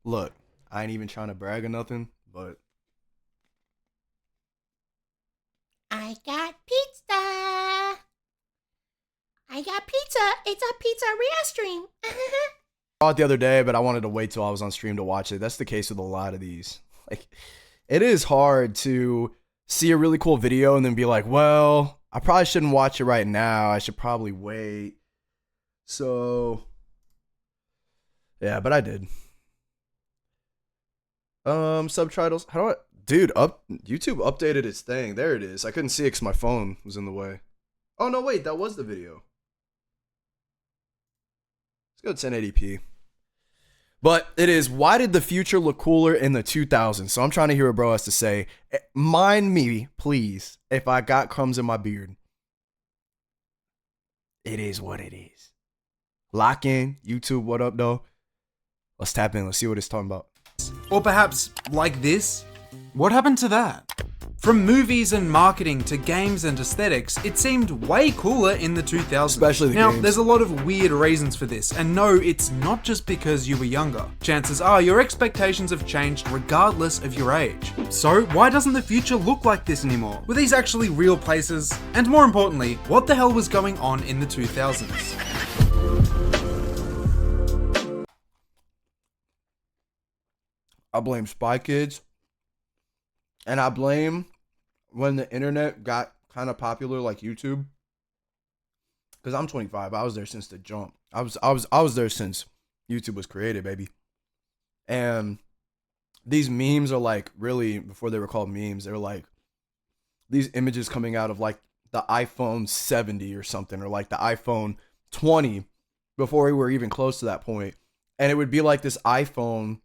look, I ain't even trying to brag or nothing, but I got pizza. I got pizza. It's a pizzeria stream. I saw it the other day, but I wanted to wait till I was on stream to watch it. That's the case with a lot of these. Like, it is hard to see a really cool video and then be like, well, I probably shouldn't watch it right now. I should probably wait. So, yeah, but I did. Subtitles. How do I, dude, YouTube updated its thing. There it is. I couldn't see it because my phone was in the way. Oh, no, wait, that was the video. Let's go 1080p. But it is, why did the future look cooler in the 2000s? So I'm trying to hear what bro has to say. Mind me, please, if I got crumbs in my beard. It is what it is. Lock in. YouTube, what up, though? Let's tap in. Let's see what it's talking about. Or perhaps like this? What happened to that? From movies and marketing to games and aesthetics, it seemed way cooler in the 2000s. Especially the Now, games. there's a lot of weird reasons for this, and no, it's not just because you were younger. Chances are your expectations have changed regardless of your age. So, why doesn't the future look like this anymore? Were these actually real places? And more importantly, what the hell was going on in the 2000s? I blame Spy Kids. And I blame when the internet got kind of popular, like YouTube. Because I'm 25. I was there since the jump. I was there since YouTube was created, baby. And these memes are like, really, before they were called memes, they were like these images coming out of like the iPhone 70 or something, or like the iPhone 20 before we were even close to that point. And it would be like this iPhone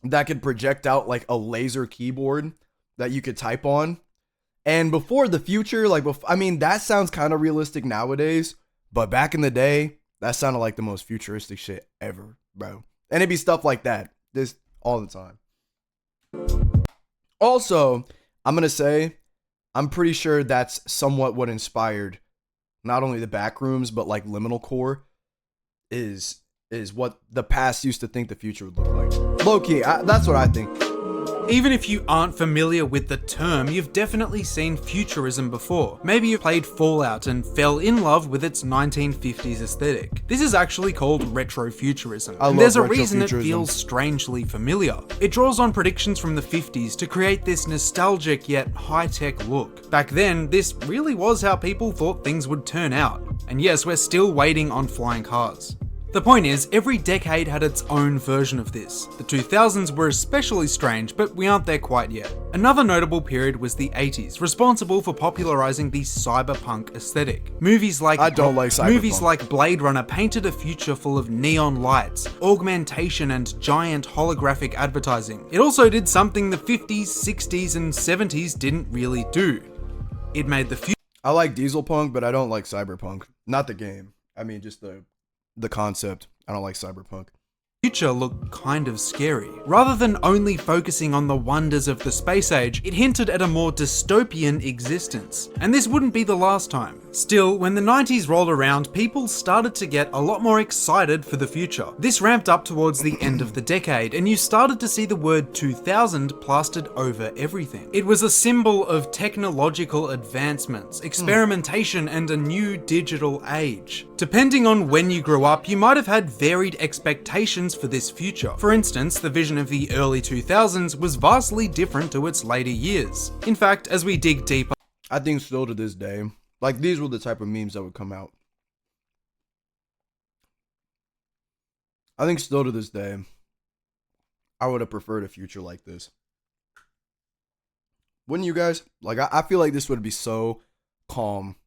that could project out like a laser keyboard that you could type on. And before the future, like, I mean, that sounds kind of realistic nowadays, but back in the day, that sounded like the most futuristic shit ever, bro. And it'd be stuff like that, this all the time. Also, I'm going to say, I'm pretty sure that's somewhat what inspired not only the Backrooms, but like Liminal Core is what the past used to think the future would look like. Low-key, that's what I think. Even if you aren't familiar with the term, you've definitely seen futurism before. Maybe you played Fallout and fell in love with its 1950s aesthetic. This is actually called retrofuturism. And there's a reason it feels strangely familiar. It draws on predictions from the 50s to create this nostalgic yet high-tech look. Back then, this really was how people thought things would turn out. And yes, we're still waiting on flying cars. The point is, every decade had its own version of this. The 2000s were especially strange, but we aren't there quite yet. Another notable period was the 80s, responsible for popularizing the cyberpunk aesthetic. Movies like Blade Runner painted a future full of neon lights, augmentation, and giant holographic advertising. It also did something the 50s, 60s, and 70s didn't really do. It made the future. I like Dieselpunk, but I don't like Cyberpunk. Not the game. I mean, just the concept. I don't like Cyberpunk. Future looked kind of scary. Rather than only focusing on the wonders of the space age, it hinted at a more dystopian existence. And this wouldn't be the last time. Still, when the 90s rolled around, people started to get a lot more excited for the future. This ramped up towards the end of the decade, and you started to see the word 2000 plastered over everything. It was a symbol of technological advancements, experimentation, and a new digital age. Depending on when you grew up, you might have had varied expectations for this future. For instance, the vision of the early 2000s was vastly different to its later years. In fact, as we dig deeper, I think still to this day, like, these were the type of memes that would come out. I think still to this day, I would have preferred a future like this. Wouldn't you guys? Like, I feel like this would be so calm.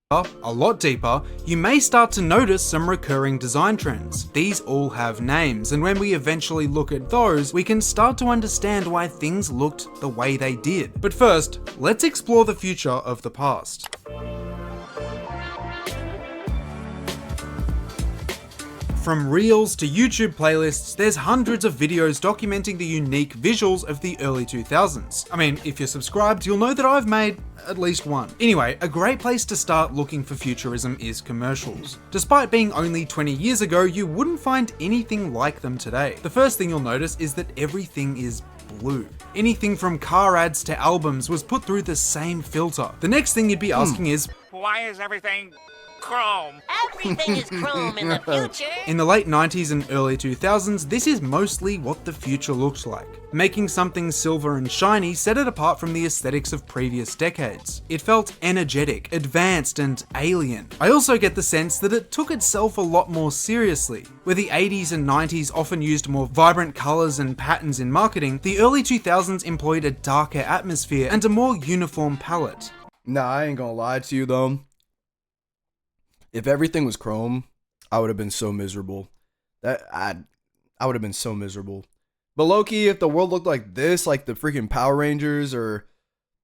A lot deeper, you may start to notice some recurring design trends. These all have names, and when we eventually look at those, we can start to understand why things looked the way they did. But first, let's explore the future of the past. From reels to YouTube playlists, there's hundreds of videos documenting the unique visuals of the early 2000s. I mean, if you're subscribed, you'll know that I've made at least one. Anyway, a great place to start looking for futurism is commercials. Despite being only 20 years ago, you wouldn't find anything like them today. The first thing you'll notice is that everything is blue. Anything from car ads to albums was put through the same filter. The next thing you'd be asking is, why is everything chrome? Everything is chrome in the future. in the late 90s and early 2000s, this is mostly what the future looked like. Making something silver and shiny set it apart from the aesthetics of previous decades. It felt energetic, advanced, and alien. I also get the sense that it took itself a lot more seriously. Where the 80s and 90s often used more vibrant colors and patterns in marketing, the early 2000s employed a darker atmosphere and a more uniform palette. Nah, I ain't gonna lie to you though. If everything was chrome, I would have been so miserable. I would have been so miserable. But low-key, if the world looked like this, like the freaking Power Rangers or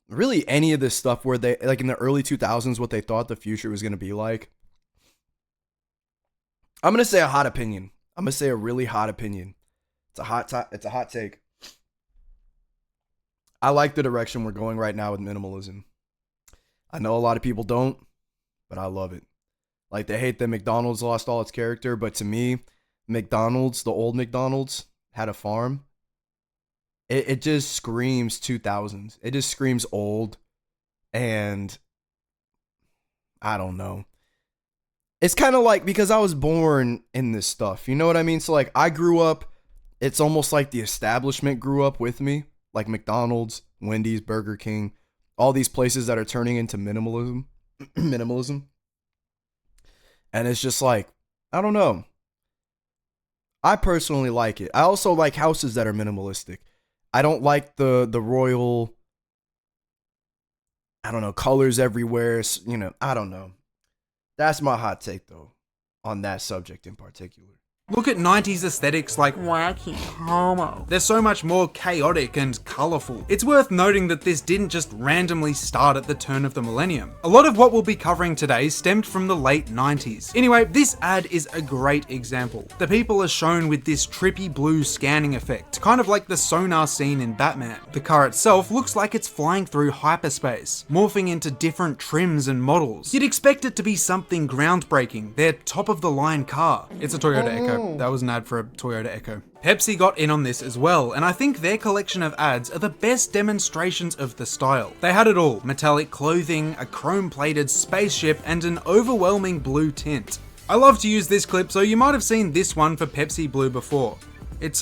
really any of this stuff where they, like in the early 2000s, what they thought the future was gonna be like. I'm gonna say a hot opinion. I'm gonna say a really hot opinion. It's a hot take. I like the direction we're going right now with minimalism. I know a lot of people don't, but I love it. Like, they hate that McDonald's lost all its character, but to me, McDonald's, the old McDonald's, had a farm. It just screams 2000s. It just screams old, and I don't know. It's kind of like, because I was born in this stuff, you know what I mean? So, like, I grew up, it's almost like the establishment grew up with me, like McDonald's, Wendy's, Burger King, all these places that are turning into minimalism. And it's just like, I don't know. I personally like it. I also like houses that are minimalistic. I don't like the royal, I don't know, colors everywhere. You know, I don't know. That's my hot take, though, on that subject in particular. Look at 90s aesthetics like Wacky homo. they're so much more chaotic and colourful. It's worth noting that this didn't just randomly start at the turn of the millennium. A lot of what we'll be covering today stemmed from the late 90s. Anyway, this ad is a great example. The people are shown with this trippy blue scanning effect, kind of like the sonar scene in Batman. The car itself looks like it's flying through hyperspace, morphing into different trims and models. You'd expect it to be something groundbreaking, their top-of-the-line car. It's a Toyota Echo. That was an ad for a Toyota Echo. Pepsi got in on this as well, and I think their collection of ads are the best demonstrations of the style. They had it all: metallic clothing, a chrome-plated spaceship, and an overwhelming blue tint. I love to use this clip, so you might have seen this one for Pepsi Blue before. It's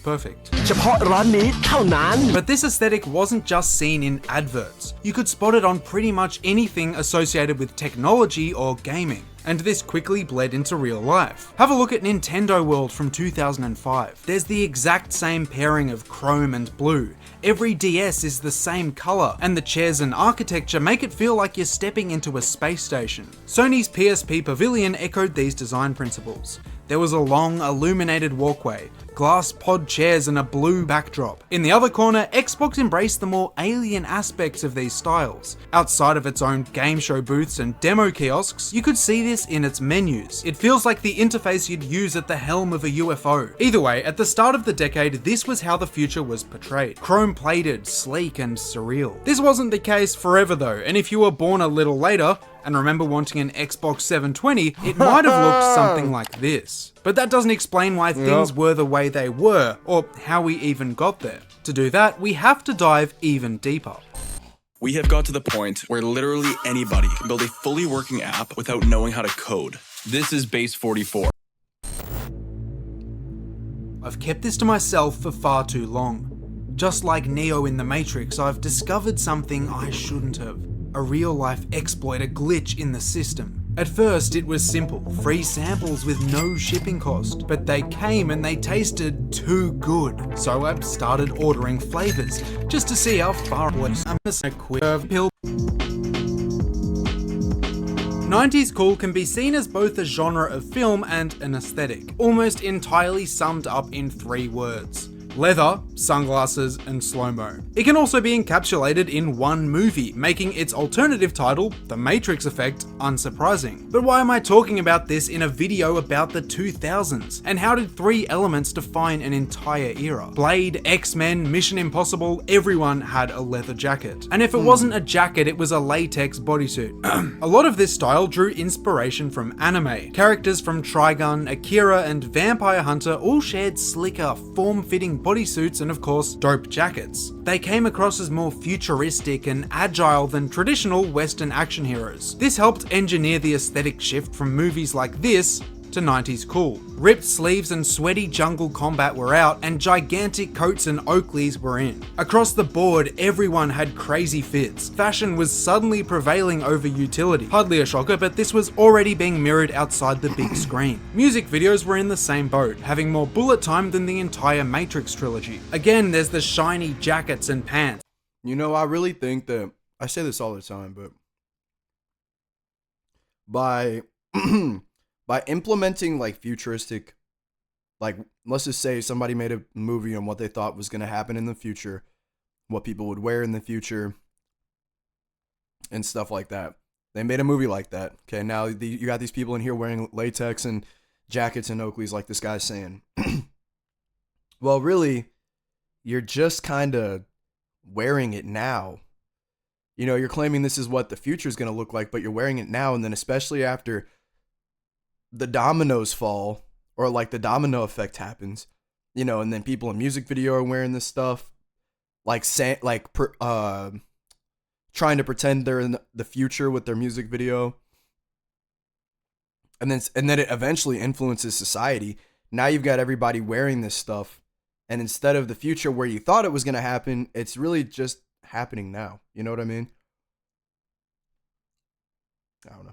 perfect. But this aesthetic wasn't just seen in adverts. You could spot it on pretty much anything associated with technology or gaming. And this quickly bled into real life. Have a look at Nintendo World from 2005. There's the exact same pairing of chrome and blue. Every DS is the same color, and the chairs and architecture make it feel like you're stepping into a space station. Sony's PSP Pavilion echoed these design principles. There was a long, illuminated walkway, glass pod chairs, and a blue backdrop. In the other corner, Xbox embraced the more alien aspects of these styles. Outside of its own game show booths and demo kiosks, you could see this in its menus. It feels like the interface you'd use at the helm of a UFO. Either way, at the start of the decade, this was how the future was portrayed. Chrome-plated, sleek, and surreal. This wasn't the case forever though, and if you were born a little later, and remember wanting an Xbox 720, it might have looked something like this. But that doesn't explain why things were the way they were, or how we even got there. To do that, we have to dive even deeper. We have got to the point where literally anybody can build a fully working app without knowing how to code. This is Base 44. I've kept this to myself for far too long. Just like Neo in the Matrix, I've discovered something I shouldn't have. A real-life exploit, a glitch in the system. At first, it was simple, free samples with no shipping cost, but they came and they tasted too good. So I started ordering flavors, just to see how far away I'm a quick pill. 90s cool can be seen as both a genre of film and an aesthetic, almost entirely summed up in 3 words: leather, sunglasses, and slow-mo. It can also be encapsulated in one movie, making its alternative title, The Matrix Effect, unsurprising. But why am I talking about this in a video about the 2000s? And how did three elements define an entire era? Blade, X-Men, Mission Impossible, everyone had a leather jacket. And if it wasn't a jacket, it was a latex bodysuit. A lot of this style drew inspiration from anime. Characters from Trigun, Akira, and Vampire Hunter all shared slicker, form-fitting bodysuits and of course, dope jackets. They came across as more futuristic and agile than traditional Western action heroes. This helped engineer the aesthetic shift from movies like this to 90s cool. Ripped sleeves and sweaty jungle combat were out, and gigantic coats and Oakleys were in. Across the board, everyone had crazy fits. Fashion was suddenly prevailing over utility. Hardly a shocker, but this was already being mirrored outside the big screen. Music videos were in the same boat, having more bullet time than the entire Matrix trilogy. Again, there's the shiny jackets and pants. You know, I really think that, I say this all the time, but by by implementing like futuristic, like let's just say somebody made a movie on what they thought was going to happen in the future, what people would wear in the future, and stuff like that. They made a movie like that. Okay, now you got these people in here wearing latex and jackets and Oakleys like this guy's saying. Well, really, you're just kind of wearing it now. You know, you're claiming this is what the future is going to look like, but you're wearing it now, and then especially after the dominoes fall, or like the domino effect happens, you know, and then people in music video are wearing this stuff, like trying to pretend they're in the future with their music video, and then it eventually influences society. Now you've got everybody wearing this stuff, and instead of the future where you thought it was going to happen, it's really just happening now. You know what I mean? I don't know.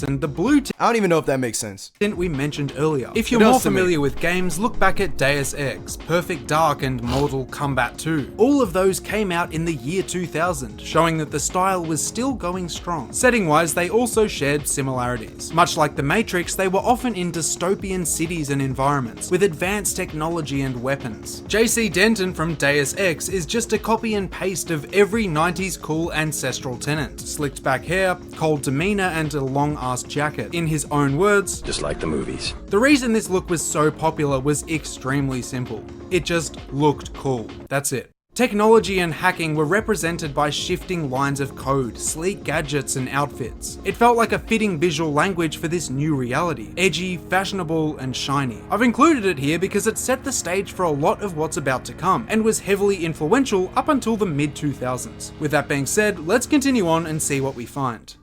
And the blue I don't even know if that makes sense. tint we mentioned earlier. If you're It does more to me. familiar with games, look back at Deus Ex, Perfect Dark, and Mortal Kombat 2. All of those came out in the year 2000, showing that the style was still going strong. Setting-wise, they also shared similarities. Much like The Matrix, they were often in dystopian cities and environments, with advanced technology and weapons. JC Denton from Deus Ex is just a copy and paste of every 90s cool ancestral tenant. Slicked back hair, cold demeanor, and a long-ass jacket. In his own words, Just like the movies. the reason this look was so popular was extremely simple. It just looked cool. That's it. Technology and hacking were represented by shifting lines of code, sleek gadgets, and outfits. It felt like a fitting visual language for this new reality. Edgy, fashionable, and shiny. I've included it here because it set the stage for a lot of what's about to come, and was heavily influential up until the mid-2000s. With that being said, let's continue on and see what we find.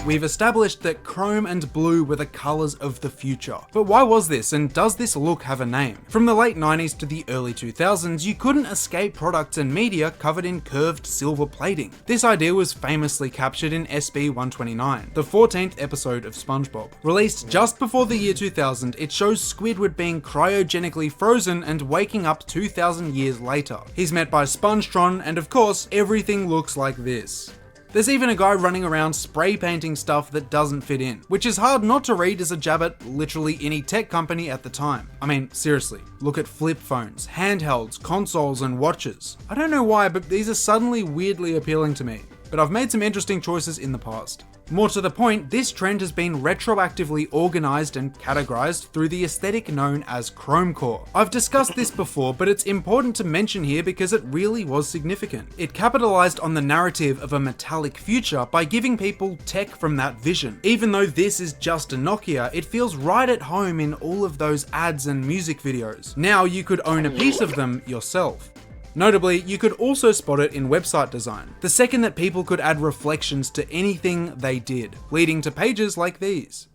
We've established that chrome and blue were the colours of the future. But why was this, and does this look have a name? From the late 90s to the early 2000s, you couldn't escape products and media covered in curved silver plating. This idea was famously captured in SB-129, the 14th episode of SpongeBob. Released just before the year 2000, it shows Squidward being cryogenically frozen and waking up 2,000 years later. He's met by Spongetron, and of course, everything looks like this. There's even a guy running around spray painting stuff that doesn't fit in, which is hard not to read as a jab at literally any tech company at the time. I mean, seriously, look at flip phones, handhelds, consoles, and watches. I don't know why, but these are suddenly weirdly appealing to me. But I've made some interesting choices in the past. More to the point, this trend has been retroactively organized and categorized through the aesthetic known as chromecore. I've discussed this before, but it's important to mention here because it really was significant. It capitalized on the narrative of a metallic future by giving people tech from that vision. Even though this is just a Nokia, it feels right at home in all of those ads and music videos. Now you could own a piece of them yourself. Notably, you could also spot it in website design, the second that people could add reflections to anything they did, leading to pages like these.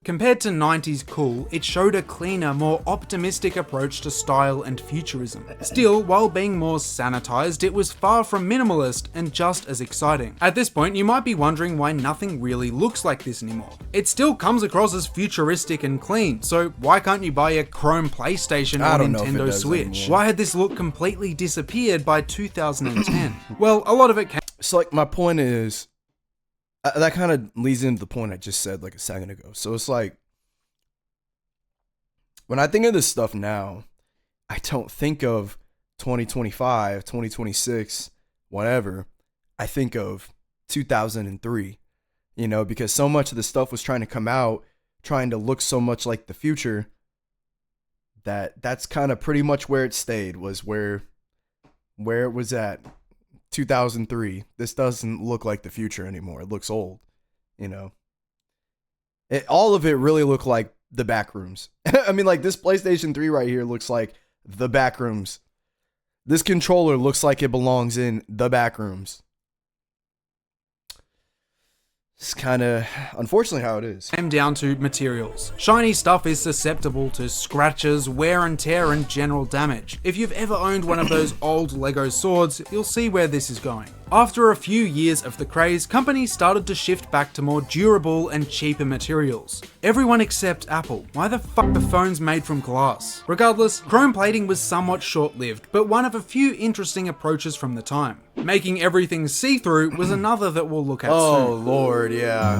Compared to 90s cool, it showed a cleaner, more optimistic approach to style and futurism. Still, while being more sanitized, it was far from minimalist and just as exciting. At this point, you might be wondering why nothing really looks like this anymore. It still comes across as futuristic and clean, so why can't you buy a chrome PlayStation I or don't know if it Nintendo does Switch? anymore. Why had this look completely disappeared by 2010? Well, a lot of it came So like my point is, that kind of leads into the point I just said like a second ago. So it's like When I think of this stuff now, I don't think of 2025, 2026, whatever. I think of 2003, you know, because so much of the stuff was trying to come out, trying to look so much like the future, that's kind of pretty much where it stayed, was where it was at. 2003. This doesn't look like the future anymore. It looks old, you know. All of it really looked like the back rooms. I mean, like, this PlayStation 3 right here looks like the back rooms. This controller looks like it belongs in the back rooms. It's kind of, unfortunately, how it is. Came down to materials. Shiny stuff is susceptible to scratches, wear and tear, and general damage. If you've ever owned one of those old Lego swords, you'll see where this is going. After a few years of the craze, companies started to shift back to more durable and cheaper materials. Everyone except Apple. Why the fuck are phones made from glass? Regardless, chrome plating was somewhat short-lived, but one of a few interesting approaches from the time. Making everything see-through was another that we'll look at soon. Oh lord, yeah.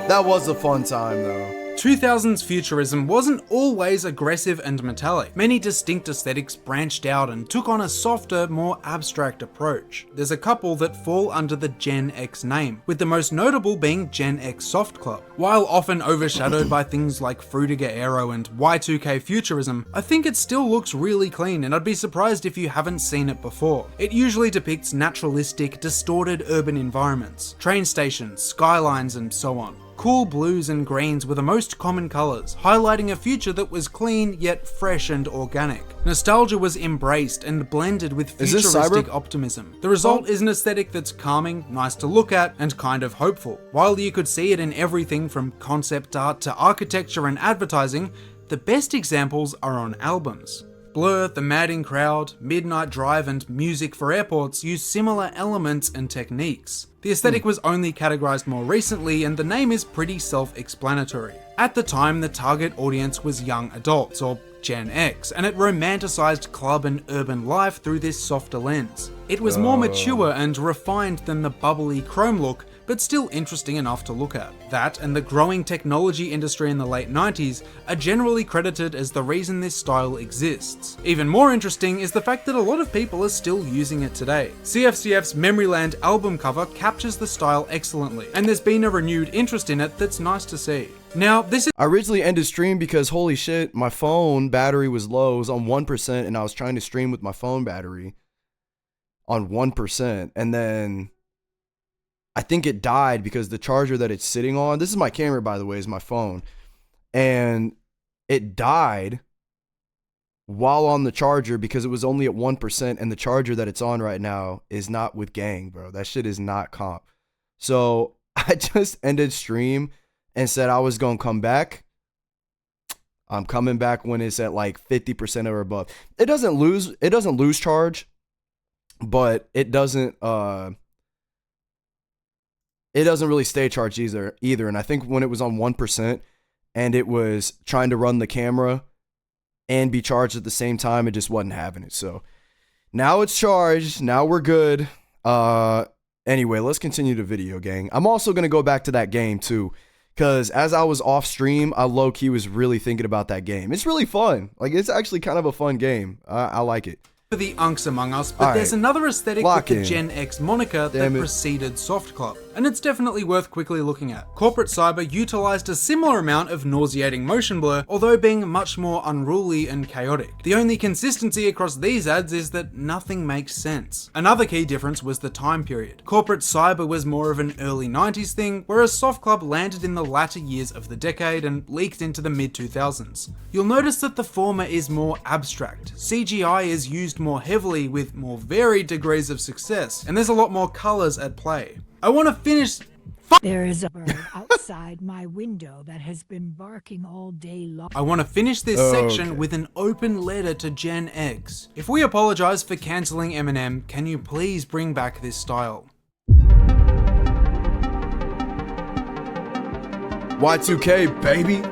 That was a fun time though. 2000s futurism wasn't always aggressive and metallic. Many distinct aesthetics branched out and took on a softer, more abstract approach. There's a couple that fall under the Gen X name, with the most notable being Gen X Soft Club. While often overshadowed by things like Frutiger Aero and Y2K futurism, I think it still looks really clean, and I'd be surprised if you haven't seen it before. It usually depicts naturalistic, distorted urban environments, train stations, skylines, and so on. Cool blues and greens were the most common colours, highlighting a future that was clean yet fresh and organic. Nostalgia was embraced and blended with futuristic optimism. The result is an aesthetic that's calming, nice to look at, and kind of hopeful. While you could see it in everything from concept art to architecture and advertising, the best examples are on albums. Blur, The Madding Crowd, Midnight Drive, and Music for Airports use similar elements and techniques. The aesthetic was only categorized more recently, and the name is pretty self-explanatory. At the time, the target audience was young adults, or Gen X, and it romanticized club and urban life through this softer lens. It was more mature and refined than the bubbly chrome look, but still interesting enough to look at. That and the growing technology industry in the late 90s are generally credited as the reason this style exists. Even more interesting is the fact that a lot of people are still using it today. CFCF's Memoryland album cover captures the style excellently, and there's been a renewed interest in it that's nice to see. Now, this is— I originally ended stream because, holy shit, my phone battery was low. It was on 1%, and I was trying to stream with my phone battery on 1%, and then I think it died because the charger that it's sitting on, this is my camera, by the way, is my phone, and it died while on the charger because it was only at 1%, and the charger that it's on right now is not with gang, bro. That shit is not comp. So I just ended stream and said I was gonna come back. I'm coming back when it's at like 50% or above. It doesn't lose charge, but it doesn't really stay charged either. And I think when it was on 1% and it was trying to run the camera and be charged at the same time, it just wasn't having it. So now it's charged. Now we're good. Anyway, let's continue the video, gang. I'm also going to go back to that game too, because as I was off stream, I low-key was really thinking about that game. It's really fun. Like, it's actually kind of a fun game. I like it. For the unks among us, but there's another aesthetic with the Gen X moniker that preceded Soft Club, and it's definitely worth quickly looking at. Corporate Cyber utilized a similar amount of nauseating motion blur, although being much more unruly and chaotic. The only consistency across these ads is that nothing makes sense. Another key difference was the time period. Corporate Cyber was more of an early 90s thing, whereas Soft Club landed in the latter years of the decade and leaked into the mid-2000s. You'll notice that the former is more abstract. CGI is used more heavily with more varied degrees of success, and there's a lot more colors at play. I want to finish— There is a bird outside my window that has been barking all day long. I want to finish this section with an open letter to Gen X. If we apologize for cancelling Eminem, can you please bring back this style? Y2K, baby.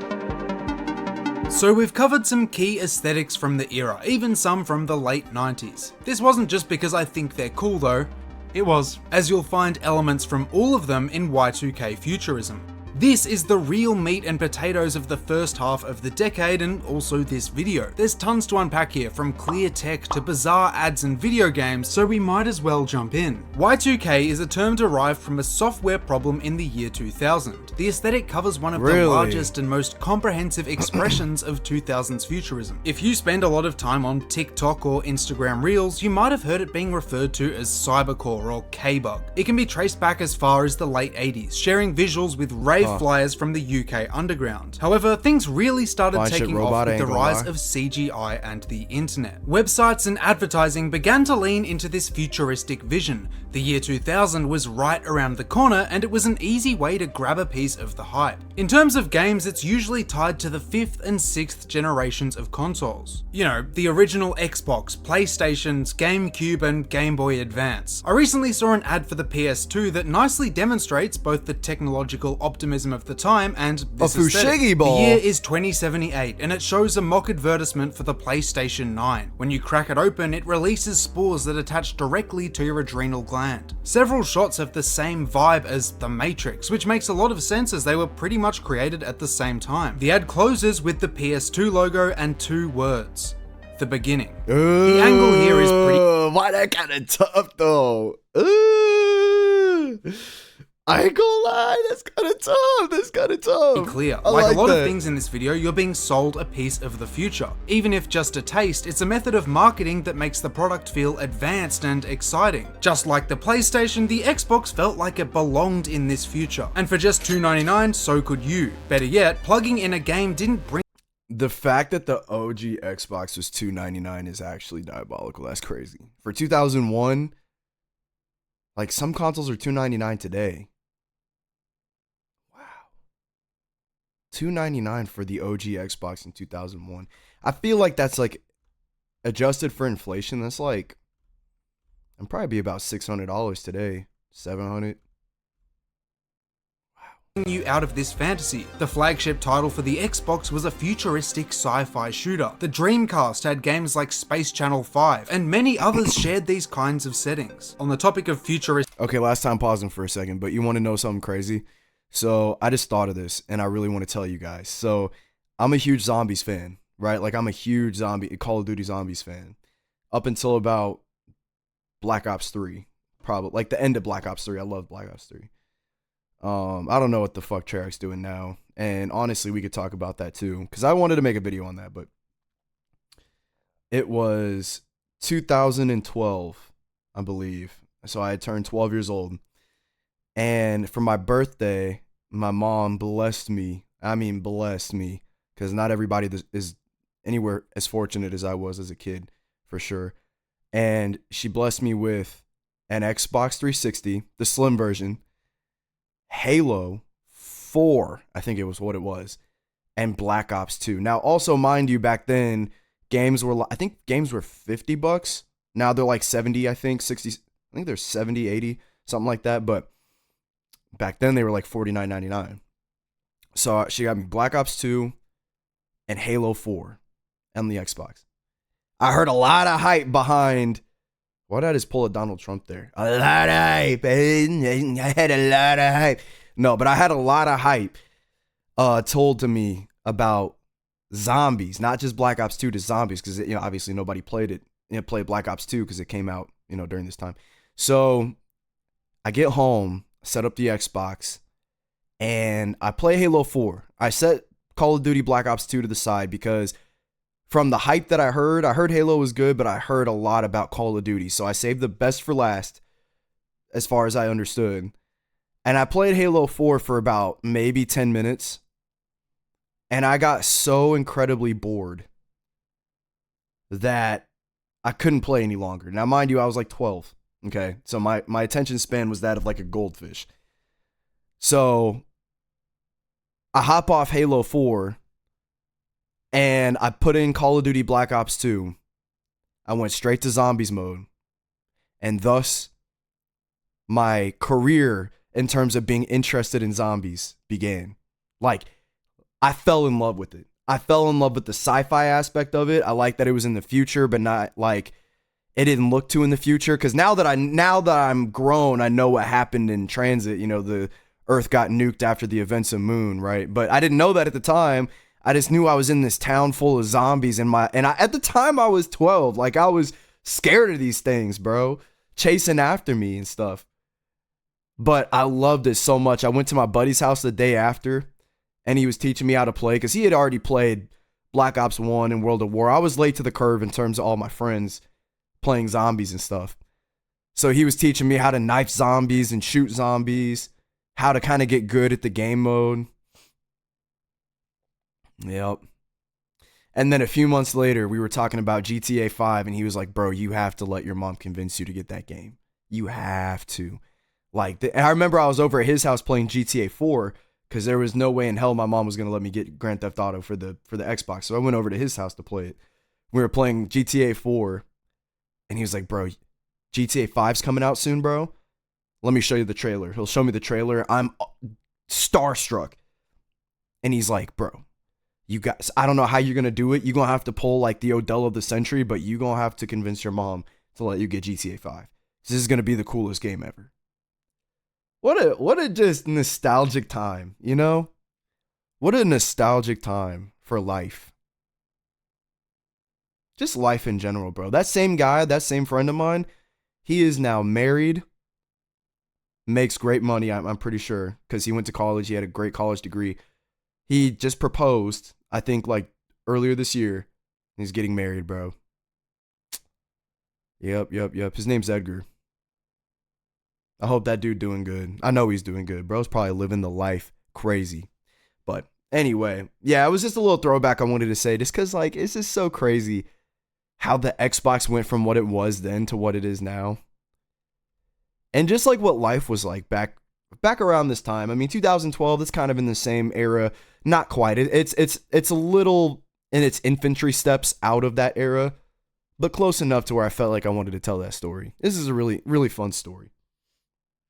So we've covered some key aesthetics from the era, even some from the late 90s. This wasn't just because I think they're cool though, it was, as you'll find elements from all of them in Y2K futurism. This is the real meat and potatoes of the first half of the decade and also this video. There's tons to unpack here, from clear tech to bizarre ads and video games, so we might as well jump in. Y2K is a term derived from a software problem in the year 2000. The aesthetic covers one of the largest and most comprehensive expressions of 2000s futurism. If you spend a lot of time on TikTok or Instagram Reels, you might have heard it being referred to as cybercore or K-bug. It can be traced back as far as the late 80s, sharing visuals with rave flyers from the UK underground. However, things really started taking off with the rise of CGI and the internet. Websites and advertising began to lean into this futuristic vision. The year 2000 was right around the corner, and it was an easy way to grab a piece of the hype. In terms of games, it's usually tied to the 5th and 6th generations of consoles. You know, the original Xbox, PlayStations, GameCube, and Game Boy Advance. I recently saw an ad for the PS2 that nicely demonstrates both the technological optimism of the time and this aesthetic. The year is 2078, and it shows a mock advertisement for the PlayStation 9. When you crack it open, it releases spores that attach directly to your adrenal gland. Several shots have the same vibe as The Matrix, which makes a lot of sense as they were pretty much created at the same time. The ad closes with the PS2 logo and 2 words: the beginning. The angle here is pretty... Why that kind of tough though? I ain't gonna lie, that's kind of tough. That's kind of tough. Clear. Like a lot of things in this video, you're being sold a piece of the future. Even if just a taste, it's a method of marketing that makes the product feel advanced and exciting. Just like the PlayStation, the Xbox felt like it belonged in this future. And for just $2.99, so could you. Better yet, plugging in a game didn't bring... The fact that the OG Xbox was $2.99 is actually diabolical. That's crazy. For 2001, like some consoles are $2.99 today. $2.99 for the OG Xbox in 2001. I feel like that's like adjusted for inflation. That's like, I'm probably be about $600 today. $700. You out of this fantasy. The flagship title for the Xbox was a futuristic sci-fi shooter. The Dreamcast had games like Space Channel 5, and many others shared these kinds of settings. On the topic of futuristic... Okay, last time pausing for a second, but you want to know something crazy? So I just thought of this, and I really want to tell you guys. So I'm a huge Zombies fan, right? Like I'm a huge Call of Duty Zombies fan. Up until about Black Ops 3, probably. Like the end of Black Ops 3. I love Black Ops 3. I don't know what the fuck Treyarch's doing now. And honestly, we could talk about that too. Because I wanted to make a video on that, but it was 2012, I believe. So I had turned 12 years old. And for my birthday, my mom blessed me. I mean, blessed me. Because not everybody is anywhere as fortunate as I was as a kid, for sure. And she blessed me with an Xbox 360, the slim version, Halo 4, I think it was what it was, and Black Ops 2. Now, also, mind you, back then, I think games were $50. Now they're like 70, I think, 60, I think they're 70, 80, something like that. But back then, they were like $49.99. So she got me Black Ops 2 and Halo 4 on the Xbox. I heard a lot of hype behind... Why did I just pull a Donald Trump there? A lot of hype. I had a lot of hype. No, but I had a lot of hype told to me about zombies, not just Black Ops 2, to zombies, because obviously nobody played it. Played Black Ops 2 because it came out during this time. So I get home, set up the Xbox, and I play Halo 4. I set Call of Duty Black Ops 2 to the side because from the hype that I heard Halo was good, but I heard a lot about Call of Duty. So I saved the best for last, as far as I understood. And I played Halo 4 for about maybe 10 minutes. And I got so incredibly bored that I couldn't play any longer. Now, mind you, I was like 12. Okay. So my attention span was that of like a goldfish. So I hop off Halo 4. And I put in Call of Duty Black Ops 2. I went straight to zombies mode. And thus, my career in terms of being interested in zombies began. Like, I fell in love with it. I fell in love with the sci-fi aspect of it. I like that it was in the future, but not like it didn't look too in the future. Because now that I'm grown, I know what happened in transit. The Earth got nuked after the events of Moon, right? But I didn't know that at the time. I just knew I was in this town full of zombies at the time I was 12. Like, I was scared of these things, bro, chasing after me and stuff. But I loved it so much. I went to my buddy's house the day after, and he was teaching me how to play because he had already played Black Ops 1 and World at War. I was late to the curve in terms of all my friends playing zombies and stuff. So he was teaching me how to knife zombies and shoot zombies, how to kind of get good at the game mode. Yep. And then a few months later, we were talking about GTA 5, and he was like, bro, you have to let your mom convince you to get that game. You have to. Like, I remember I was over at his house playing GTA 4 because there was no way in hell my mom was going to let me get Grand Theft Auto for the Xbox. So I went over to his house to play it. We were playing GTA 4, and he was like, bro, GTA 5's coming out soon, bro. Let me show you the trailer. He'll show me the trailer. I'm starstruck. And he's like, bro, you guys, I don't know how you're going to do it. You're going to have to pull like the Odell of the century, but you're going to have to convince your mom to let you get GTA 5. This is going to be the coolest game ever. What a just nostalgic time, you know? What a nostalgic time for life. Just life in general, bro. That same guy, that same friend of mine, he is now married, makes great money, I'm pretty sure, because he went to college. He had a great college degree. He just proposed, I think, like earlier this year. He's getting married, bro. Yep. His name's Edgar. I hope that dude doing good. I know he's doing good. Bro's probably living the life crazy. But anyway, yeah, it was just a little throwback I wanted to say, just because, like, it's just so crazy how the Xbox went from what it was then to what it is now. And just like what life was like back around this time. I mean, 2012, it's kind of in the same era. Not quite. It's a little in its infantry steps out of that era, but close enough to where I felt like I wanted to tell that story. This is a really, really fun story.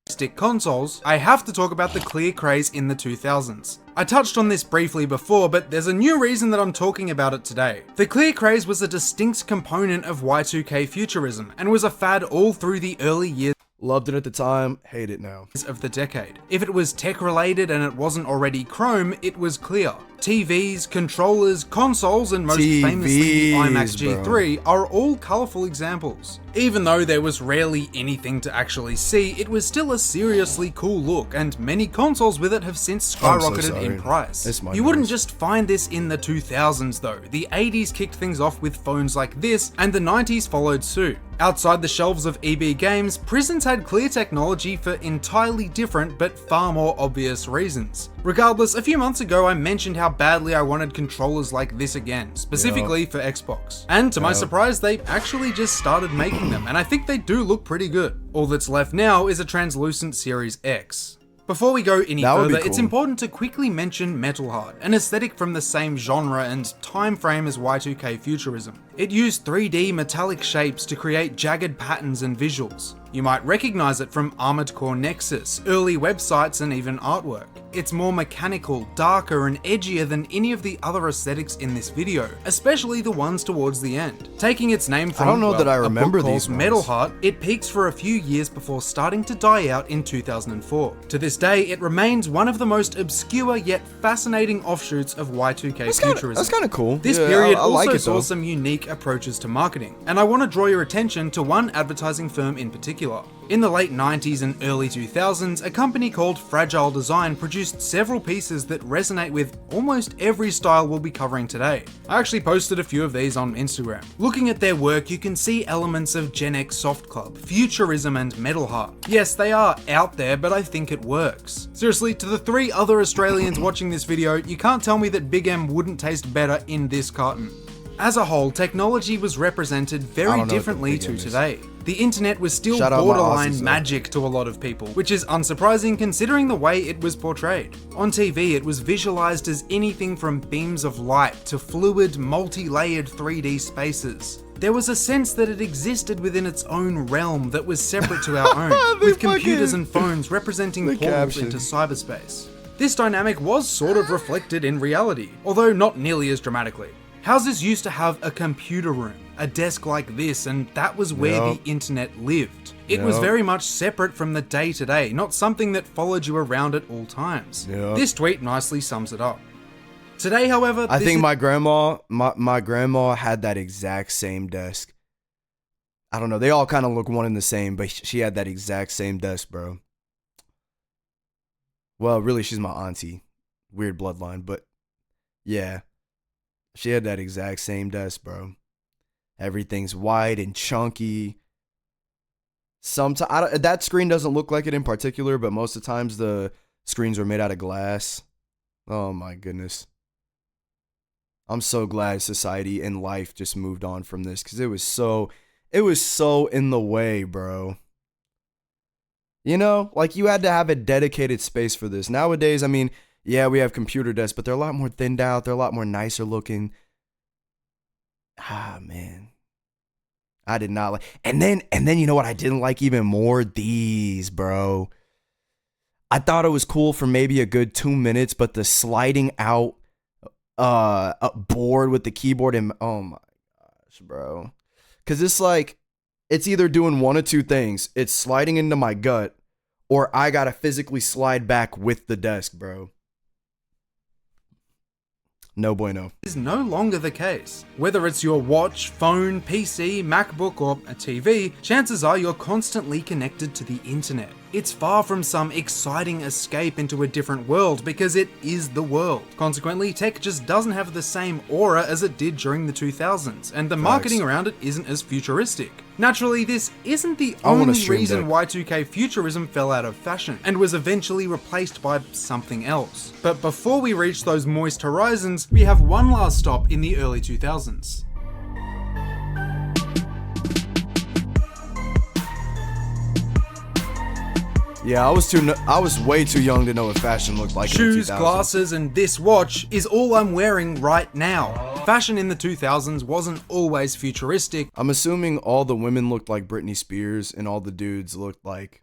Stick consoles, I have to talk about the clear craze in the 2000s. I touched on this briefly before, but there's a new reason that I'm talking about it today. The clear craze was a distinct component of Y2K futurism, and was a fad all through the early years Loved it at the time, hate it now. of the decade. If it was tech related and it wasn't already chrome, it was clear. TVs, controllers, consoles, and most famously the iMac G3 are all colourful examples. Even though there was rarely anything to actually see, it was still a seriously cool look, and many consoles with it have since skyrocketed in price. You wouldn't just find this in the 2000s though. The 80s kicked things off with phones like this, and the 90s followed suit. Outside the shelves of EB Games, Prisons had clear technology for entirely different but far more obvious reasons. Regardless, a few months ago I mentioned how badly I wanted controllers like this again, specifically for Xbox. And to my surprise, they actually just started making them, and I think they do look pretty good. All that's left now is a translucent Series X. Before we go any further, it's important to quickly mention Metal Heart, an aesthetic from the same genre and time frame as Y2K futurism. It used 3D metallic shapes to create jagged patterns and visuals. You might recognize it from Armored Core Nexus, early websites, and even artwork. It's more mechanical, darker, and edgier than any of the other aesthetics in this video, especially the ones towards the end. Taking its name from, a book called Metal Heart, it peaks for a few years before starting to die out in 2004. To this day, it remains one of the most obscure yet fascinating offshoots of Y2K futurism. That's kind of cool. This period also saw some unique approaches to marketing, and I want to draw your attention to one advertising firm in particular. In the late 90s and early 2000s, a company called Fragile Design produced several pieces that resonate with almost every style we'll be covering today. I actually posted a few of these on Instagram. Looking at their work, you can see elements of Gen X Soft Club, Futurism, and Metal Heart. Yes, they are out there, but I think it works. Seriously, to the 3 other Australians watching this video, you can't tell me that Big M wouldn't taste better in this carton. As a whole, technology was represented very differently to today. The internet was still borderline magic to a lot of people, which is unsurprising considering the way it was portrayed. On TV, it was visualized as anything from beams of light to fluid, multi-layered 3D spaces. There was a sense that it existed within its own realm that was separate to our own, with computers and phones representing portals into cyberspace. This dynamic was sort of reflected in reality, although not nearly as dramatically. Houses used to have a computer room, a desk like this, and that was where the internet lived. It was Yeah. very much separate from the day-to-day, not something that followed you around at all times. Yeah. This tweet nicely sums it up. Today, however, I this think is- my grandma had that exact same desk. I don't know. They all kind of look one and the same, but she had that exact same desk, bro. Well, really, she's my auntie. Weird bloodline, but yeah. She had that exact same desk, bro. Everything's white and chunky. Sometimes that screen doesn't look like it in particular, but most of the times the screens are made out of glass. Oh my goodness. I'm so glad society and life just moved on from this because it was so in the way, bro. You know, like you had to have a dedicated space for this. Nowadays, I mean, yeah, we have computer desks, but they're a lot more thinned out. They're a lot more nicer looking. Ah, man. I did not like. And then you know what I didn't like even more? These, bro. I thought it was cool for maybe a good 2 minutes, but the sliding out a board with the keyboard and oh my gosh, bro. Cause it's like it's either doing one of two things. It's sliding into my gut, or I gotta physically slide back with the desk, bro. No bueno. is no longer the case. Whether it's your watch, phone, PC, MacBook, or a TV, chances are you're constantly connected to the internet. It's far from some exciting escape into a different world because it is the world. Consequently, tech just doesn't have the same aura as it did during the 2000s, and the marketing around it isn't as futuristic. Naturally, this isn't the I wanna only stream reason deck. Y2K futurism fell out of fashion and was eventually replaced by something else. But before we reach those moist horizons, we have one last stop in the early 2000s. Yeah, I was way too young to know what fashion looked like Shoes, in the 2000s. glasses, and this watch is all I'm wearing right now. Fashion in the 2000s wasn't always futuristic. I'm assuming all the women looked like Britney Spears and all the dudes looked like,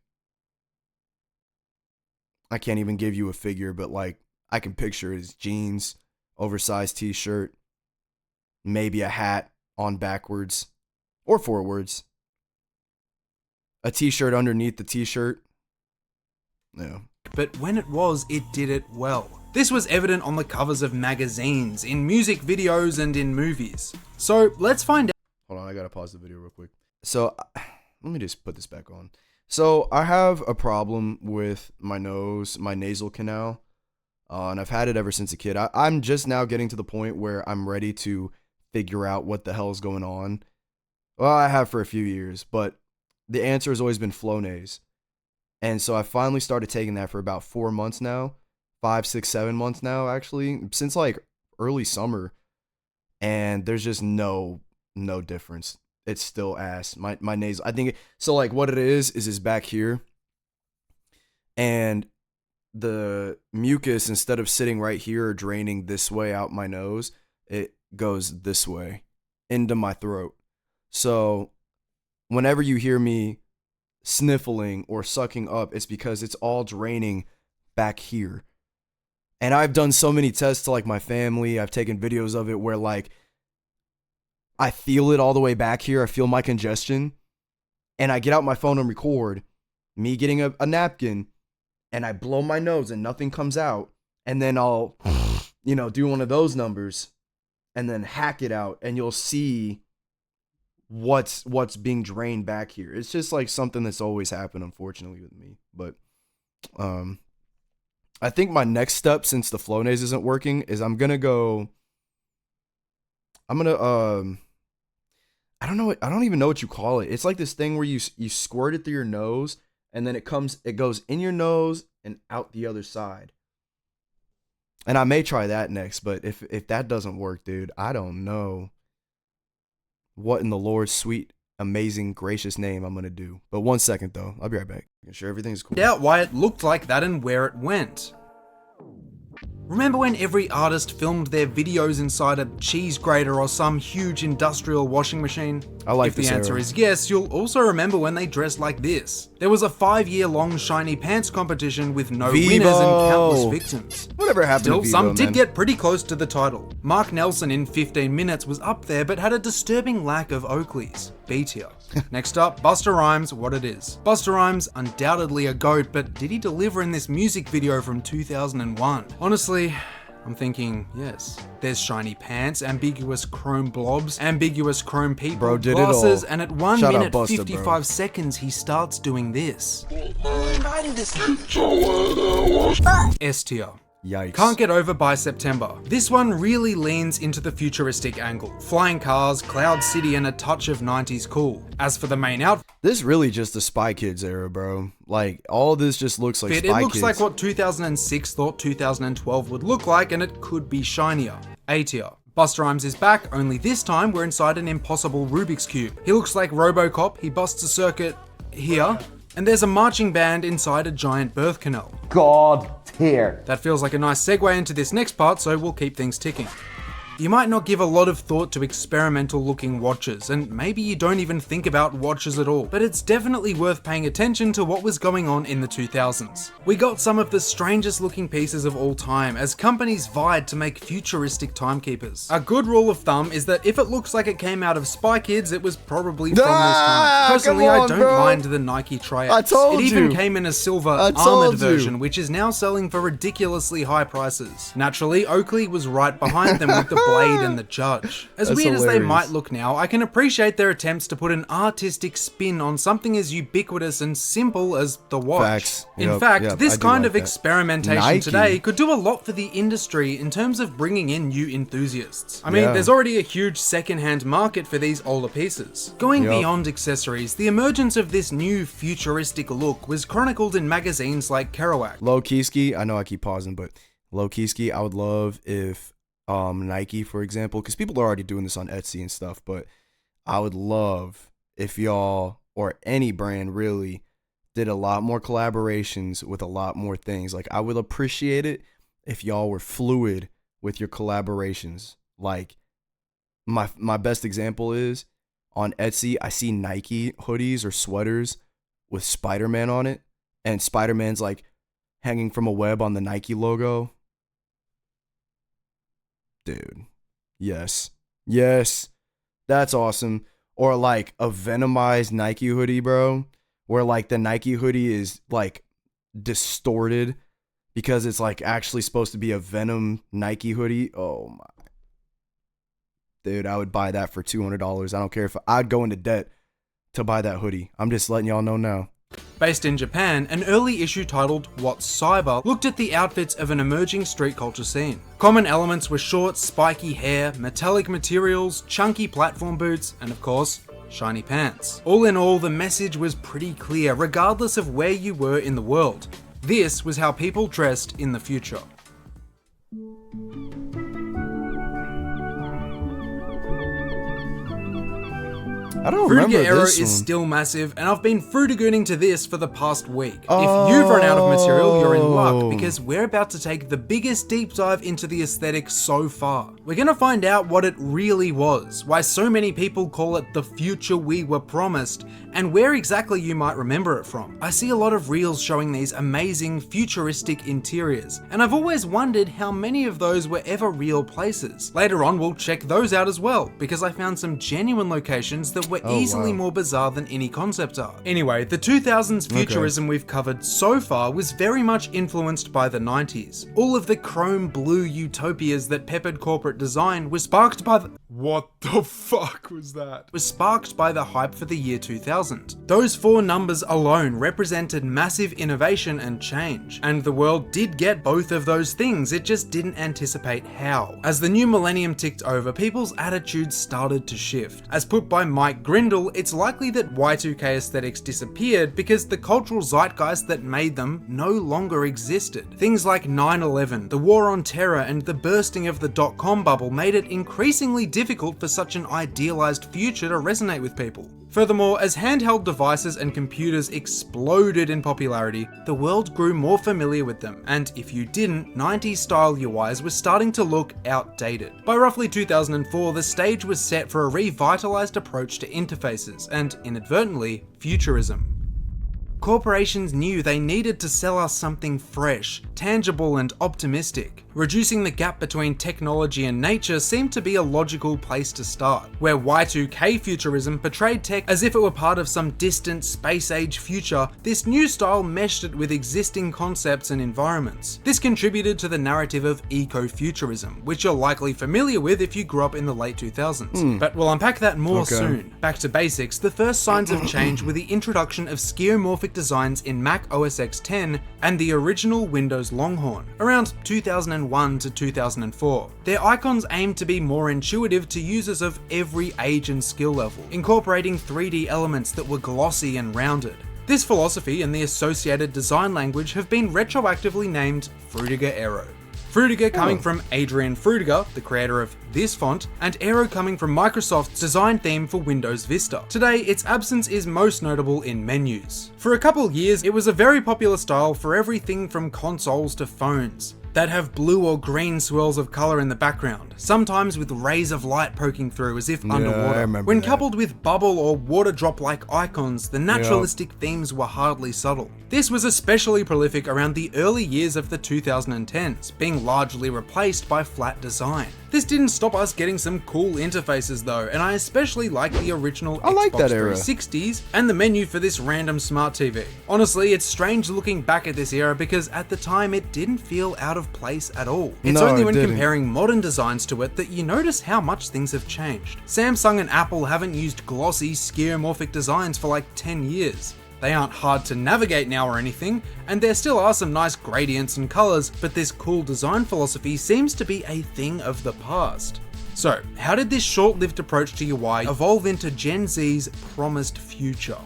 I can't even give you a figure, but like I can picture his jeans, oversized t-shirt, maybe a hat on backwards or forwards, a t-shirt underneath the t-shirt. Yeah. But when it was, it did it well. This was evident on the covers of magazines, in music videos, and in movies. So let's find out. Hold on, I gotta pause the video real quick. So, let me just put this back on. So, I have a problem with my nose, my nasal canal, and I've had it ever since a kid. I'm just now getting to the point where I'm ready to figure out what the hell's going on. Well, I have for a few years, but the answer has always been Flonase. And so I finally started taking that for about 4 months now. 5, 6, 7 months now, actually. Since like early summer. And there's just no difference. It's still ass. My nasal. I think so like what it is back here. And the mucus, instead of sitting right here or draining this way out my nose, it goes this way into my throat. So whenever you hear me sniffling or sucking up, it's because it's all draining back here. And I've done so many tests to like my family. I've taken videos of it where like I feel it all the way back here. I feel my congestion. And I get out my phone and record me getting a napkin and I blow my nose and nothing comes out. And then I'll, do one of those numbers and then hack it out and you'll see what's being drained back here. It's just like something that's always happened, unfortunately, with me. But I think my next step, since the Flonase isn't working, is I don't even know what you call it. It's like this thing where you squirt it through your nose and then it goes in your nose and out the other side. And I may try that next, but if that doesn't work, dude, I don't know what in the Lord's sweet, amazing, gracious name I'm gonna do. But 1 second though, I'll be right back. Making sure everything's cool. Out why it looked like that and where it went. Remember when every artist filmed their videos inside a cheese grater or some huge industrial washing machine? I like If the this answer era. is yes, you'll also remember when they dressed like this. There was a 5-year-long shiny pants competition with no winners and countless victims. Whatever happened Still, to Vivo, some did man? get pretty close to the title. Mark Nelson in 15 minutes was up there, but had a disturbing lack of Oakleys. B tier. Next up, Busta Rhymes, What It Is. Busta Rhymes, undoubtedly a GOAT, but did he deliver in this music video from 2001? Honestly, I'm thinking, yes. There's shiny pants, ambiguous chrome blobs, ambiguous chrome people, Bro did glasses, it all. and at 1 Shout out minute Busta, 55 bro. seconds, he starts doing this. S tier. Yikes. Can't Get Over by September. This one really leans into the futuristic angle. Flying cars, Cloud City, and a touch of 90s cool. As for the main outfit, This really just the Spy Kids era, bro. Like, all this just looks like it Spy looks Kids. like what 2006 thought 2012 would look like, and it could be shinier. A tier. Busta Rhymes is back, only this time we're inside an impossible Rubik's Cube. He looks like RoboCop, he busts a circuit here, and there's a marching band inside a giant birth canal. God tier. That feels like a nice segue into this next part, so we'll keep things ticking. You might not give a lot of thought to experimental looking watches, and maybe you don't even think about watches at all, but it's definitely worth paying attention to what was going on in the 2000s. We got some of the strangest looking pieces of all time as companies vied to make futuristic timekeepers. A good rule of thumb is that if it looks like it came out of Spy Kids, it was probably from this time. Personally, come on, I don't bro. mind the Nike Triax. I told It even you. came in a silver I told armored you. version, which is now selling for ridiculously high prices. Naturally, Oakley was right behind them with the blade and the judge. As That's weird as they hilarious. might look now, I can appreciate their attempts to put an artistic spin on something as ubiquitous and simple as the watch. Facts. In Yep, fact, yep, this I do kind like of that. experimentation Nike. today could do a lot for the industry in terms of bringing in new enthusiasts. I mean, Yeah. there's already a huge secondhand market for these older pieces. Going Yep. beyond accessories, the emergence of this new futuristic look was chronicled in magazines like Kerouac. Low key ski. I know I keep pausing, but low key ski. I would love if Nike, for example, because people are already doing this on Etsy and stuff, but I would love if y'all or any brand really did a lot more collaborations with a lot more things. Like, I would appreciate it if y'all were fluid with your collaborations. Like, my best example is on Etsy, I see Nike hoodies or sweaters with Spider-Man on it, and Spider-Man's like hanging from a web on the Nike logo. Dude, yes, that's awesome. Or like a Venomized Nike hoodie, bro, where like the Nike hoodie is like distorted because it's like actually supposed to be a Venom Nike hoodie. Oh my, dude, I would buy that for $200. I don't care if I'd go into debt to buy that hoodie. I'm just letting y'all know now. Based in Japan, an early issue titled What's Cyber looked at the outfits of an emerging street culture scene. Common elements were short, spiky hair, metallic materials, chunky platform boots, and of course, shiny pants. All in all, the message was pretty clear regardless of where you were in the world. This was how people dressed in the future. I don't remember Fruitiger era this is one. still massive, and I've been fruitigooning to this for the past week. If you've run out of material, you're in luck, because we're about to take the biggest deep dive into the aesthetic so far. We're gonna find out what it really was, why so many people call it the future we were promised, and where exactly you might remember it from. I see a lot of reels showing these amazing futuristic interiors, and I've always wondered how many of those were ever real places. Later on, we'll check those out as well, because I found some genuine locations that were easily wow. more bizarre than any concept art. Anyway, the 2000s futurism we've covered so far was very much influenced by the 90s. All of the chrome blue utopias that peppered corporate design was sparked by the— What the fuck was that? Was sparked by the hype for the year 2000. Those four numbers alone represented massive innovation and change, and the world did get both of those things, it just didn't anticipate how. As the new millennium ticked over, people's attitudes started to shift. As put by Mike Grindle, it's likely that Y2K aesthetics disappeared because the cultural zeitgeist that made them no longer existed. Things like 9/11, the war on terror, and the bursting of the dot-com bubble made it increasingly difficult for such an idealized future to resonate with people. Furthermore, as handheld devices and computers exploded in popularity, the world grew more familiar with them, and if you didn't, 90s style UIs were starting to look outdated. By roughly 2004, the stage was set for a revitalized approach to interfaces, and inadvertently, futurism. Corporations knew they needed to sell us something fresh, tangible and optimistic. Reducing the gap between technology and nature seemed to be a logical place to start, where Y2K futurism portrayed tech as if it were part of some distant space-age future. This new style meshed it with existing concepts and environments. This contributed to the narrative of eco-futurism, which you're likely familiar with if you grew up in the late 2000s. But we'll unpack that more soon. Back to basics, the first signs of change were the introduction of skeuomorphic designs in Mac OS X 10 and the original Windows Longhorn, around 2001 to 2004. Their icons aimed to be more intuitive to users of every age and skill level, incorporating 3D elements that were glossy and rounded. This philosophy and the associated design language have been retroactively named Frutiger Aero. Frutiger coming from Adrian Frutiger, the creator of this font, and Aero coming from Microsoft's design theme for Windows Vista. Today, its absence is most notable in menus. For a couple years, it was a very popular style for everything from consoles to phones. They'd have blue or green swirls of color in the background, sometimes with rays of light poking through as if underwater. When coupled with bubble or water drop-like icons, the naturalistic themes were hardly subtle. This was especially prolific around the early years of the 2010s, being largely replaced by flat design. This didn't stop us getting some cool interfaces though, and I especially like the original Xbox that era. 360s and the menu for this random smart TV. Honestly, it's strange looking back at this era because at the time it didn't feel out of place at all. It's No, only it when didn't. comparing modern designs to it that you notice how much things have changed. Samsung and Apple haven't used glossy, skeuomorphic designs for like 10 years. They aren't hard to navigate now or anything, and there still are some nice gradients and colors, but this cool design philosophy seems to be a thing of the past. So, how did this short-lived approach to UI evolve into Gen Z's promised future?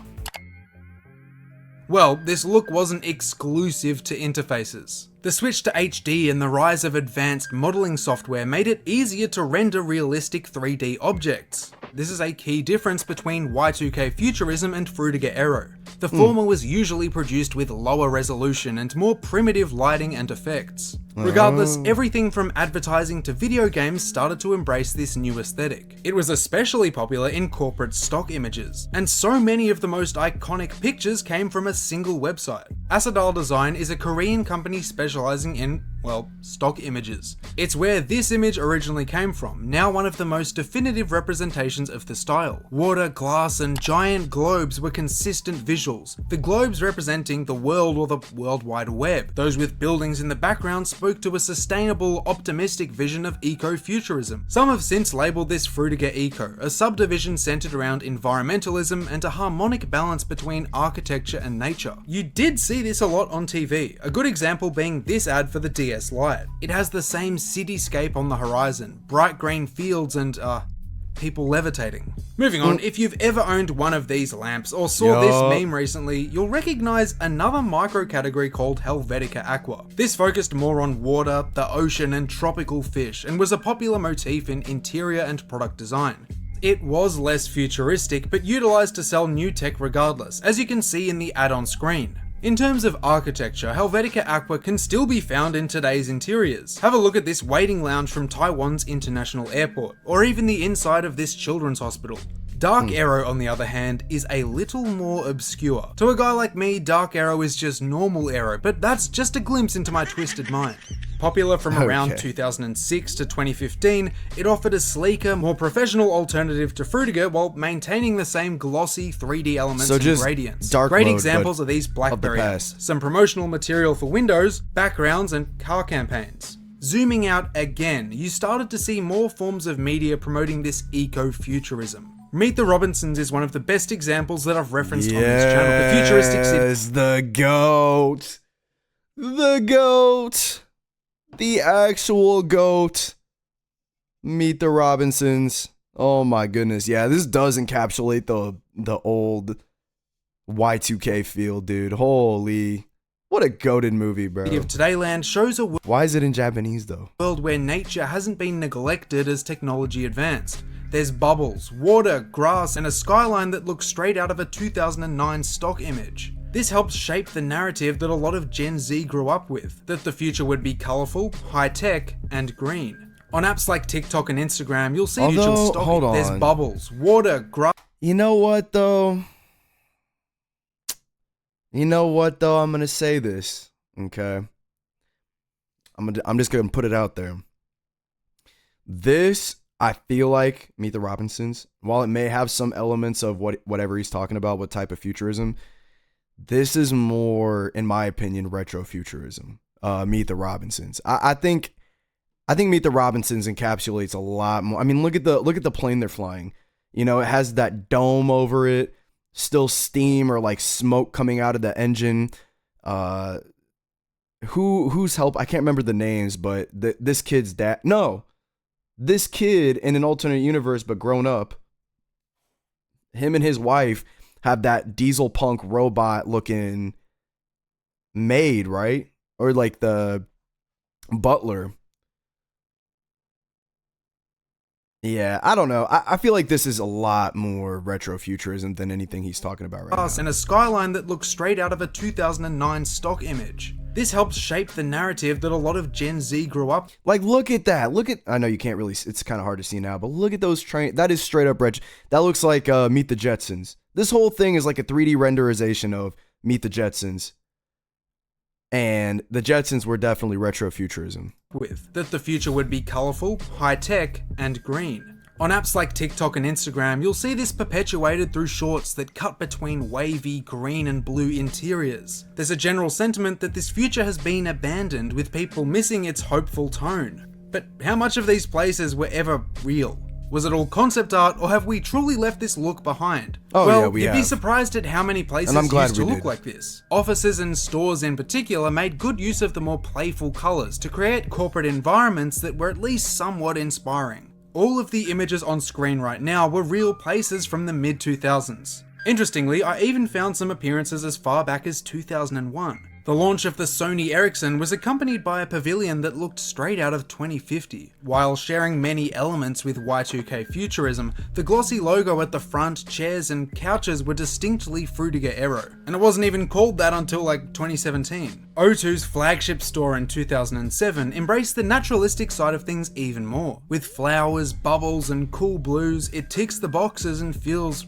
Well, this look wasn't exclusive to interfaces. The switch to HD and the rise of advanced modeling software made it easier to render realistic 3D objects. This is a key difference between Y2K futurism and Frutiger Aero. The former was usually produced with lower resolution and more primitive lighting and effects. Regardless, everything from advertising to video games started to embrace this new aesthetic. It was especially popular in corporate stock images, and so many of the most iconic pictures came from a single website. Asadal Design is a Korean company specializing in, well, stock images. It's where this image originally came from, now one of the most definitive representations of the style. Water, glass, and giant globes were consistent visuals, the globes representing the world or the World Wide Web. Those with buildings in the background spoke to a sustainable, optimistic vision of eco-futurism. Some have since labelled this Frutiger Eco, a subdivision centered around environmentalism and a harmonic balance between architecture and nature. You did see this a lot on TV, a good example being this ad for the DS Lite. It has the same cityscape on the horizon, bright green fields and, people levitating. Moving on, if you've ever owned one of these lamps or saw this meme recently, you'll recognize another micro category called Helvetica Aqua. This focused more on water, the ocean, and tropical fish, and was a popular motif in interior and product design. It was less futuristic, but utilized to sell new tech regardless, as you can see in the ad on screen. In terms of architecture, Helvetica Aqua can still be found in today's interiors. Have a look at this waiting lounge from Taiwan's international airport, or even the inside of this children's hospital. Dark Aero, on the other hand, is a little more obscure. To a guy like me, Dark Aero is just normal Aero, but that's just a glimpse into my twisted mind. Popular from around 2006 to 2015, it offered a sleeker, more professional alternative to Frutiger while maintaining the same glossy 3D elements and gradients. Great examples are these BlackBerry apps, some promotional material for Windows, backgrounds, and car campaigns. Zooming out again, you started to see more forms of media promoting this eco-futurism. Meet the Robinsons is one of the best examples that I've referenced on this channel. The futuristic city. The GOAT. The GOAT. The actual GOAT. Meet the Robinsons. Oh my goodness. Yeah, this does encapsulate the old Y2K feel, dude. Holy. What a goated movie, bro. Of Todayland shows a Why is it in Japanese though? world where nature hasn't been neglected as technology advanced. There's bubbles, water, grass, and a skyline that looks straight out of a 2009 stock image. This helps shape the narrative that a lot of Gen Z grew up with, that the future would be colourful, high-tech, and green. On apps like TikTok and Instagram, you'll see digital stock. There's bubbles, water, grass. You know what though? You know what though? I'm gonna say this. Okay. I'm just gonna put it out there. This, I feel like Meet the Robinsons, while it may have some elements of whatever he's talking about, what type of futurism, this is more, in my opinion, retrofuturism. Meet the Robinsons. I think Meet the Robinsons encapsulates a lot more. I mean, look at the plane they're flying. You know, it has that dome over it, still steam or like smoke coming out of the engine. Who's help? I can't remember the names, but this kid's dad. No, this kid in an alternate universe, but grown up. Him and his wife have that diesel punk robot looking maid, right? Or like the butler. Yeah, I don't know. I feel like this is a lot more retrofuturism than anything he's talking about right now. And a skyline that looks straight out of a 2009 stock image. This helps shape the narrative that a lot of Gen Z grew up. Like, look at that. I know you can't really, it's kind of hard to see now, but look at those trains. That is straight up retro. That looks like Meet the Jetsons. This whole thing is like a 3D renderization of Meet the Jetsons. And the Jetsons were definitely retrofuturism. With that the future would be colorful, high-tech, and green. On apps like TikTok and Instagram, you'll see this perpetuated through shorts that cut between wavy green and blue interiors. There's a general sentiment that this future has been abandoned, with people missing its hopeful tone. But how much of these places were ever real? Was it all concept art, or have we truly left this look behind? Oh, well, yeah, we you'd be have. surprised at how many places And I'm glad used to we look did. like this. Offices and stores in particular made good use of the more playful colours to create corporate environments that were at least somewhat inspiring. All of the images on screen right now were real places from the mid-2000s. Interestingly, I even found some appearances as far back as 2001. The launch of the Sony Ericsson was accompanied by a pavilion that looked straight out of 2050. While sharing many elements with Y2K futurism, the glossy logo at the front, chairs and couches were distinctly Frutiger Aero. And it wasn't even called that until like 2017. O2's flagship store in 2007 embraced the naturalistic side of things even more. With flowers, bubbles and cool blues, it ticks the boxes and feels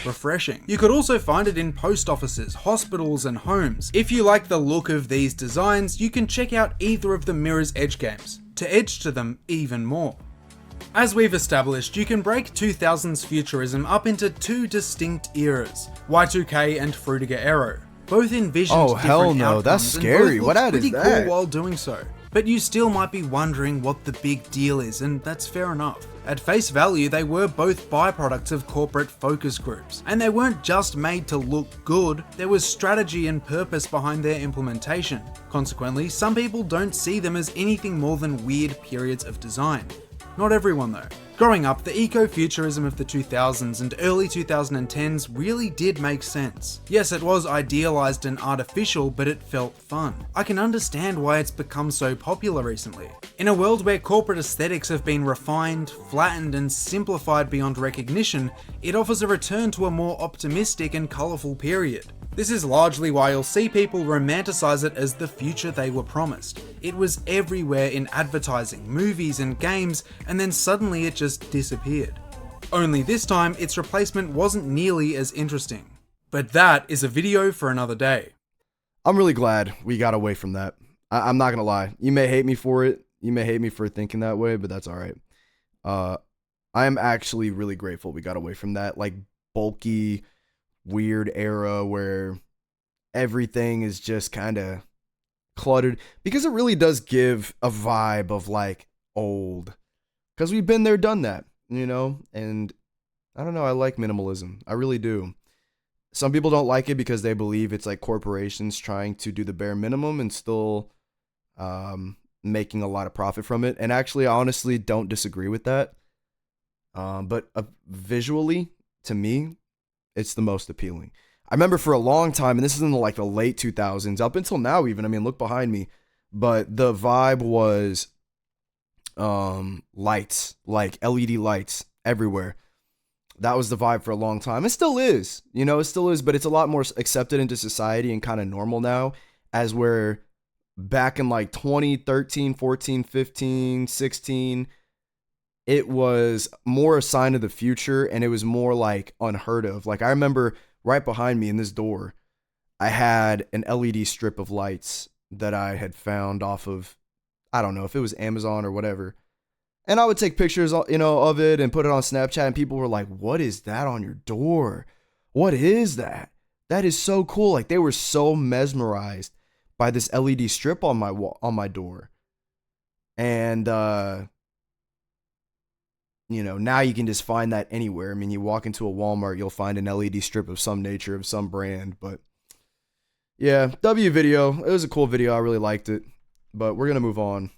refreshing. You could also find it in post offices, hospitals and homes. If you like the look of these designs, you can check out either of the Mirror's Edge games to edge to them even more. As we've established, you can break 2000s futurism up into two distinct eras, Y2K and Frutiger Aero. Both envisioned Oh, hell different no, that's outcomes, and scary. both What looked ad is pretty that? cool while doing so. But you still might be wondering what the big deal is, and that's fair enough. At face value, they were both byproducts of corporate focus groups, and they weren't just made to look good, there was strategy and purpose behind their implementation. Consequently, some people don't see them as anything more than weird periods of design. Not everyone though. Growing up, the eco-futurism of the 2000s and early 2010s really did make sense. Yes, it was idealized and artificial, but it felt fun. I can understand why it's become so popular recently. In a world where corporate aesthetics have been refined, flattened, and simplified beyond recognition, it offers a return to a more optimistic and colourful period. This is largely why you'll see people romanticize it as the future they were promised. It was everywhere in advertising, movies, and games, and then suddenly it just disappeared. Only this time, its replacement wasn't nearly as interesting. But that is a video for another day. I'm really glad we got away from that. I'm not gonna lie. You may hate me for it. You may hate me for thinking that way, but that's all right. I am actually really grateful we got away from that like bulky, weird era where everything is just kind of cluttered, because it really does give a vibe of like old, because we've been there, done that, you know. And I don't know, I like minimalism, I really do. Some people don't like it because they believe it's like corporations trying to do the bare minimum and still making a lot of profit from it. And actually, I honestly don't disagree with that. But visually, to me, it's the most appealing. I remember for a long time, and this is in like the late 2000s, up until now even, I mean, look behind me, but the vibe was lights, like LED lights everywhere. That was the vibe for a long time. It still is, you know, it still is, but it's a lot more accepted into society and kind of normal now, as we're back in like 2013, 14, 15, 16, it was more a sign of the future, and it was more like unheard of. Like I remember right behind me in this door, I had an LED strip of lights that I had found off of, I don't know if it was Amazon or whatever. And I would take pictures, of it and put it on Snapchat, and people were like, "What is that on your door? What is that? That is so cool." Like, they were so mesmerized by this LED strip on my wall, on my door. And now you can just find that anywhere. I mean, you walk into a Walmart, you'll find an LED strip of some nature, of some brand. But yeah, W video. It was a cool video. I really liked it. But we're going to move on.